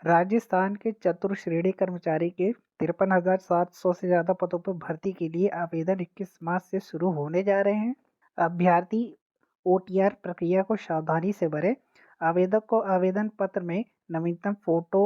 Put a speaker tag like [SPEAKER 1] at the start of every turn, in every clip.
[SPEAKER 1] राजस्थान के चतुर्श्रेणी कर्मचारी के 53,700 से ज़्यादा पदों पर भर्ती के लिए आवेदन 21 मार्च से शुरू होने जा रहे हैं। अभ्यर्थी ओटीआर प्रक्रिया को सावधानी से भरें। आवेदक को आवेदन पत्र में नवीनतम फोटो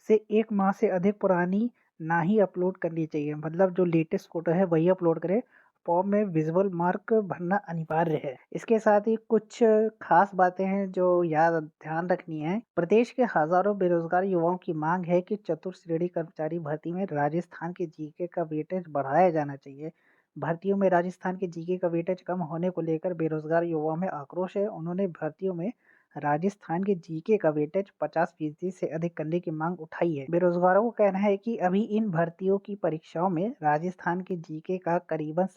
[SPEAKER 1] से 1 माह से अधिक पुरानी ना ही अपलोड करनी चाहिए, मतलब जो लेटेस्ट फोटो है वही अपलोड करें। फॉर्म में विजुअल मार्क भरना अनिवार्य है। इसके साथ ही कुछ खास बातें हैं जो ध्यान रखनी है। प्रदेश के हजारों बेरोजगार युवाओं की मांग है कि चतुर्श्रेणी कर्मचारी भर्ती में राजस्थान के जीके का वेटेज बढ़ाया जाना चाहिए। भर्तियों में राजस्थान के जीके का वेटेज कम होने को लेकर बेरोजगार युवाओं में आक्रोश है। उन्होंने भर्तियों में राजस्थान के जीके का वेटेज 50% से अधिक करने की मांग उठाई है। बेरोजगारों को कहना है कि अभी इन भर्तियों की परीक्षाओं में राजस्थान के जीके का करीबन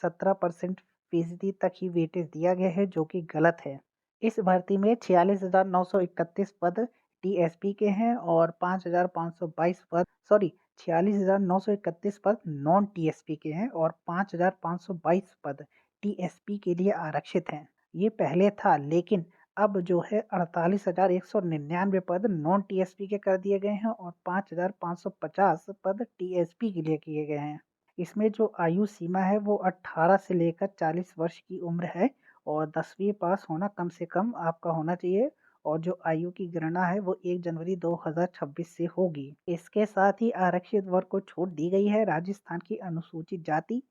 [SPEAKER 1] 17% फीसदी तक ही वेटेज दिया गया है, जो कि गलत है। इस भर्ती में 46,931 पद टीएसपी के हैं और 5,522 पद 46,931 पद नॉन टीएसपी के हैं और 5,522 पद टीएसपी के लिए आरक्षित हैं। ये पहले था, लेकिन अब जो है 48,199 पद नॉन टीएसपी के कर दिए गए हैं और 5,550 पद टीएसपी के लिए किए गए हैं। इसमें जो आयु सीमा है वो 18 से लेकर 40 वर्ष की उम्र है और 10वीं पास होना कम से कम आपका होना चाहिए और जो आयु की गणना है वो 1 जनवरी 2026 से होगी। इसके साथ ही आरक्षित वर्ग को छूट दी गई है। राजस्थान की अनुसूचित जाति,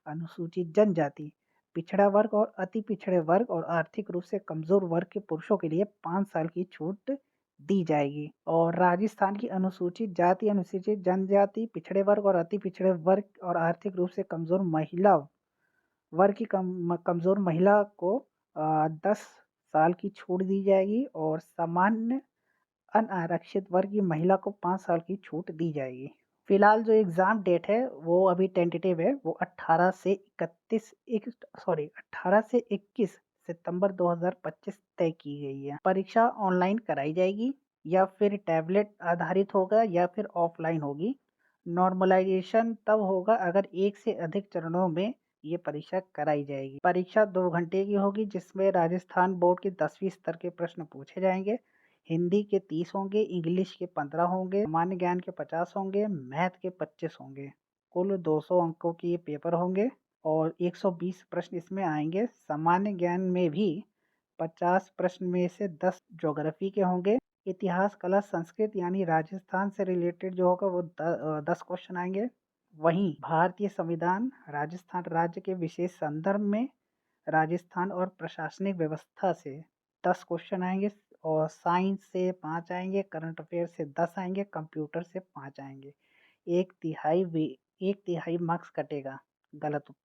[SPEAKER 1] अनुसूचित जनजाति, पिछड़ा वर्ग और अति पिछड़े वर्ग और आर्थिक रूप से कमजोर वर्ग के पुरुषों के लिए 5 साल की छूट दी जाएगी। और राजस्थान की अनुसूचित जाति, अनुसूचित जनजाति, पिछड़े वर्ग और अति पिछड़े वर्ग और आर्थिक रूप से कमजोर महिला वर्ग की कमजोर महिला को 10 साल की छूट दी जाएगी और सामान्य अनारक्षित वर्ग की महिला को 5 साल की छूट दी जाएगी। फिलहाल जो एग्जाम डेट है वो अभी टेंटेटिव है, वो 18 से 21 सितंबर 2025 तय की गई है। परीक्षा ऑनलाइन कराई जाएगी या फिर टैबलेट आधारित होगा या फिर ऑफलाइन होगी। नॉर्मलाइजेशन तब होगा अगर एक से अधिक चरणों में ये परीक्षा कराई जाएगी। परीक्षा 2 घंटे की होगी, जिसमें राजस्थान बोर्ड के 10वीं स्तर के प्रश्न पूछे जाएंगे। हिंदी के 30 होंगे, इंग्लिश के 15 होंगे, सामान्य ज्ञान के 50 होंगे, मैथ के 25 होंगे। कुल 200 अंकों के ये पेपर होंगे और 120 प्रश्न इसमें आएंगे। सामान्य ज्ञान में भी 50 प्रश्न में से 10 ज्योग्राफी के होंगे। इतिहास, कला, संस्कृत यानी राजस्थान से रिलेटेड जो होगा वो 10 क्वेश्चन आएंगे। वहीं भारतीय संविधान, राजस्थान राज्य के विशेष संदर्भ में, राजस्थान और प्रशासनिक व्यवस्था से 10 क्वेश्चन आएंगे और साइंस से 5 आएंगे, करंट अफेयर से 10 आएंगे, कंप्यूटर से 5 आएंगे। एक तिहाई मार्क्स कटेगा गलत